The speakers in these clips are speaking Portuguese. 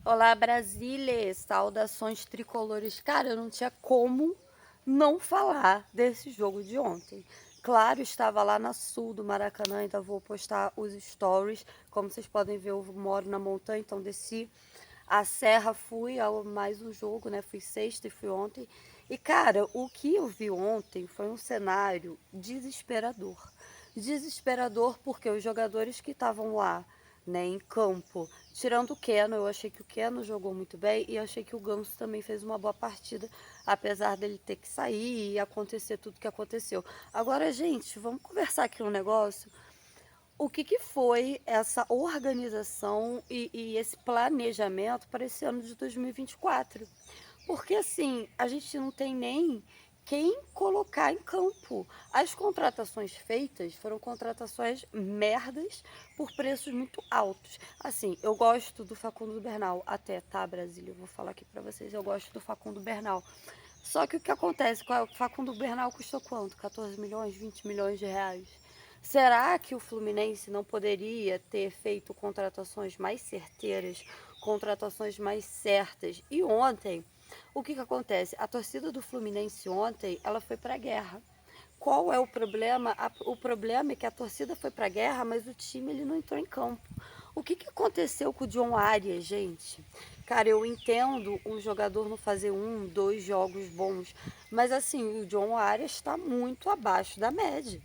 Olá, Brasília! Saudações tricolores. Cara, eu não tinha como não falar desse jogo de ontem. Claro, estava lá na sul do Maracanã, ainda vou postar os stories. Como vocês podem ver, eu moro na montanha, então desci a serra, fui a mais um jogo, né? Fui sexta e fui ontem. E, cara, o que eu vi ontem foi um cenário desesperador. Desesperador porque os jogadores que estavam lá, né, em campo, tirando o Keno, eu achei que o Keno jogou muito bem e achei que o Ganso também fez uma boa partida, apesar dele ter que sair e acontecer tudo que aconteceu. Agora, gente, vamos conversar aqui um negócio. O que foi essa organização e esse planejamento para esse ano de 2024? Porque assim, a gente não tem nem quem colocar em campo. As contratações feitas foram contratações merdas por preços muito altos. Assim, eu gosto do Facundo Bernal, até, tá, Brasília? Eu vou falar aqui para vocês, eu gosto do Facundo Bernal. Só que o que acontece? O Facundo Bernal custou quanto? 14 milhões, 20 milhões de reais. Será que o Fluminense não poderia ter feito contratações mais certeiras, contratações mais certas? E ontem, o que acontece? A torcida do Fluminense ontem, ela foi para a guerra. Qual é o problema? O problema é que a torcida foi para a guerra, mas o time ele não entrou em campo. O que aconteceu com o John Arias, gente? Cara, eu entendo um jogador não fazer um, dois jogos bons, mas assim, o John Arias está muito abaixo da média.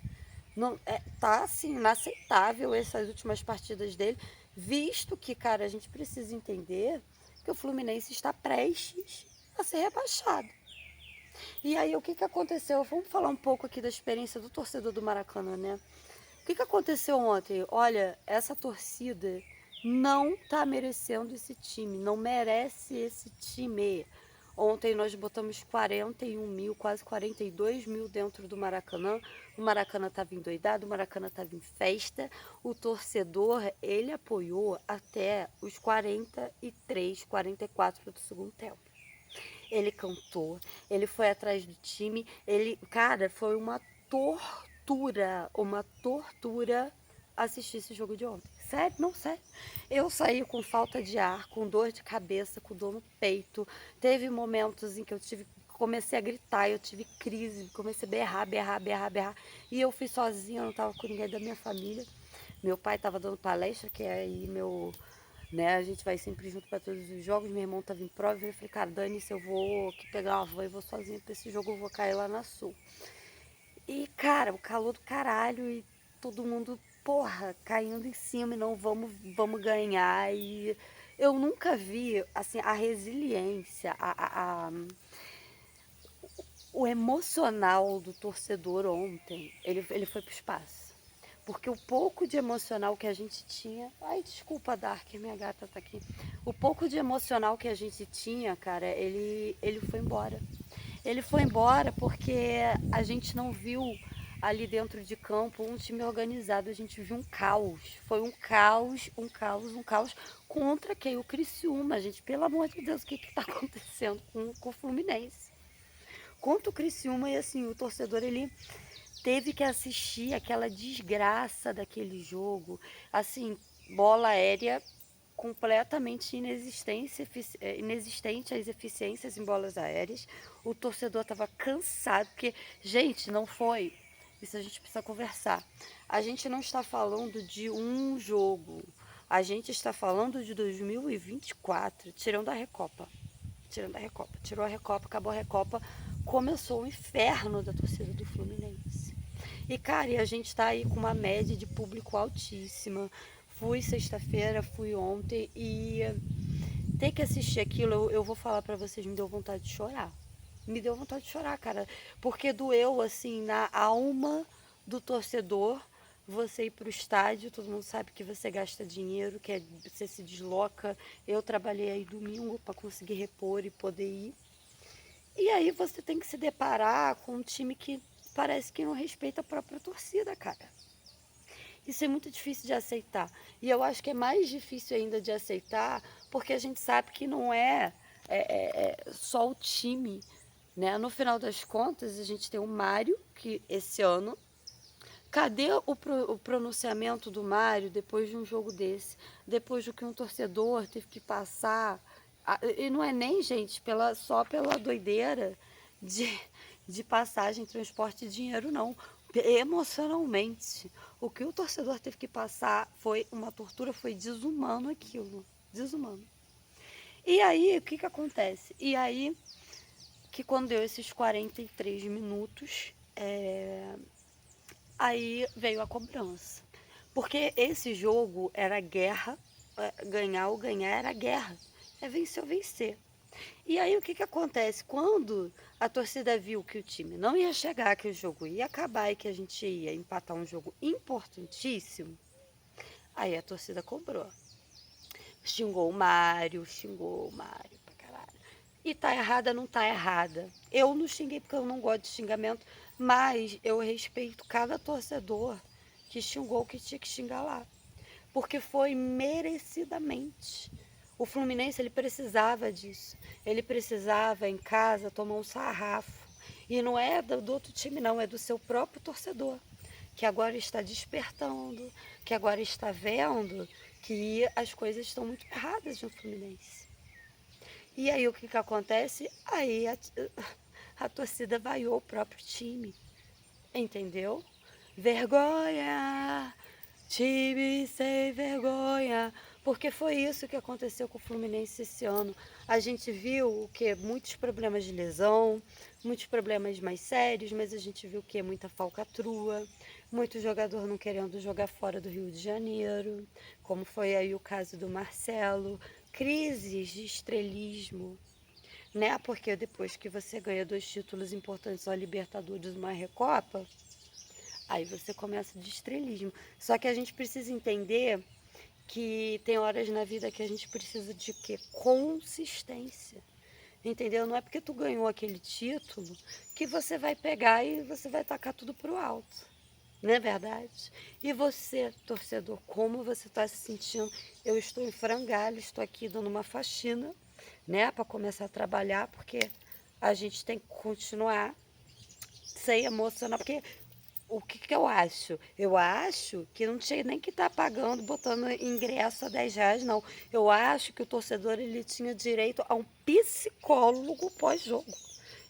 Não, tá assim, inaceitável essas últimas partidas dele, visto que, cara, a gente precisa entender que o Fluminense está prestes a ser rebaixado. E aí, o que aconteceu? Vamos falar um pouco aqui da experiência do torcedor do Maracanã, né? O que aconteceu ontem? Olha, essa torcida não tá merecendo esse time, não merece esse time. Ontem nós botamos 41 mil, quase 42 mil dentro do Maracanã. O Maracanã estava endoidado, o Maracanã estava em festa. O torcedor, ele apoiou até os 43, 44 do segundo tempo. Ele cantou, ele foi atrás do time, ele, cara, foi uma tortura assistir esse jogo de ontem. Sério, não, sério. Eu saí com falta de ar, com dor de cabeça, com dor no peito. Teve momentos em que comecei a gritar, eu tive crise, comecei a berrar, berrar, berrar, berrar. E eu fui sozinha, eu não estava com ninguém da minha família. Meu pai estava dando palestra, que é aí meu, né? A gente vai sempre junto para todos os jogos. Meu irmão tava em prova. Eu falei, cara, dane-se, eu vou aqui pegar uma van e vou sozinha pra esse jogo. Eu vou cair lá na Sul. E, cara, o calor do caralho e todo mundo, porra, caindo em cima e não vamos ganhar. E eu nunca vi, assim, a resiliência, o emocional do torcedor ontem. Ele foi pro espaço. Porque o pouco de emocional que a gente tinha. Ai, desculpa, Dark, minha gata tá aqui. O pouco de emocional que a gente tinha, cara, ele foi embora. Ele foi embora porque a gente não viu ali dentro de campo um time organizado. A gente viu um caos. Foi um caos, um caos, um caos contra quem? O Criciúma, gente. Pelo amor de Deus, o que tá acontecendo com o Fluminense? Contra o Criciúma e assim, o torcedor ele teve que assistir aquela desgraça daquele jogo, assim, bola aérea completamente inexistente as eficiências em bolas aéreas. O torcedor estava cansado, porque, gente, não foi. Isso a gente precisa conversar. A gente não está falando de um jogo. A gente está falando de 2024, tirando a Recopa. Tirando a Recopa. Tirou a Recopa, acabou a Recopa. Começou o inferno da torcida do Fluminense. E, cara, e a gente tá aí com uma média de público altíssima. Fui sexta-feira, fui ontem e ter que assistir aquilo, eu vou falar pra vocês, me deu vontade de chorar. Me deu vontade de chorar, cara. Porque doeu, assim, na alma do torcedor você ir pro estádio, todo mundo sabe que você gasta dinheiro, que você se desloca. Eu trabalhei aí domingo para conseguir repor e poder ir. E aí você tem que se deparar com um time que parece que não respeita a própria torcida, cara. Isso é muito difícil de aceitar. E eu acho que é mais difícil ainda de aceitar porque a gente sabe que não é só o time, né? No final das contas, a gente tem o Mário, que esse ano Cadê o pronunciamento do Mário depois de um jogo desse? Depois do que um torcedor teve que passar. E não é nem, gente, só pela doideira de, de passagem, transporte e dinheiro, não. Emocionalmente. O que o torcedor teve que passar foi uma tortura, foi desumano aquilo. Desumano. E aí, o que que acontece? E aí, que quando deu esses 43 minutos, aí veio a cobrança. Porque esse jogo era guerra, ganhar ou ganhar era guerra. É vencer ou vencer. E aí o que que acontece? Quando a torcida viu que o time não ia chegar, que o jogo ia acabar e que a gente ia empatar um jogo importantíssimo, aí a torcida cobrou. Xingou o Mário pra caralho. E tá errada, não tá errada. Eu não xinguei porque eu não gosto de xingamento, mas eu respeito cada torcedor que xingou o que tinha que xingar lá. Porque foi merecidamente. O Fluminense ele precisava disso. Ele precisava em casa tomar um sarrafo. E não é do outro time, não, é do seu próprio torcedor, que agora está despertando, que agora está vendo que as coisas estão muito erradas no Fluminense. E aí o que que acontece? Aí a torcida vaiou o próprio time, entendeu? Vergonha, time sem vergonha. Porque foi isso que aconteceu com o Fluminense esse ano. A gente viu o que? Muitos problemas de lesão, muitos problemas mais sérios, mas a gente viu o que? Muita falcatrua, muito jogador não querendo jogar fora do Rio de Janeiro, como foi aí o caso do Marcelo, crises de estrelismo, né? Porque depois que você ganha 2 títulos importantes, uma Libertadores e uma Recopa, aí você começa de estrelismo. Só que a gente precisa entender que tem horas na vida que a gente precisa de quê? Consistência. Entendeu? Não é porque tu ganhou aquele título que você vai pegar e você vai tacar tudo pro alto. Não é verdade? E você, torcedor, como você está se sentindo? Eu estou em frangalho, estou aqui dando uma faxina, né, para começar a trabalhar, porque a gente tem que continuar sem emocionar, porque o que que eu acho? Eu acho que não tinha nem que estar pagando, botando ingresso a R$ 10, não. Eu acho que o torcedor ele tinha direito a um psicólogo pós-jogo.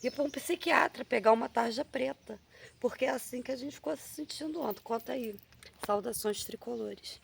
Ir para um psiquiatra, pegar uma tarja preta. Porque é assim que a gente ficou se sentindo ontem. Conta aí. Saudações tricolores.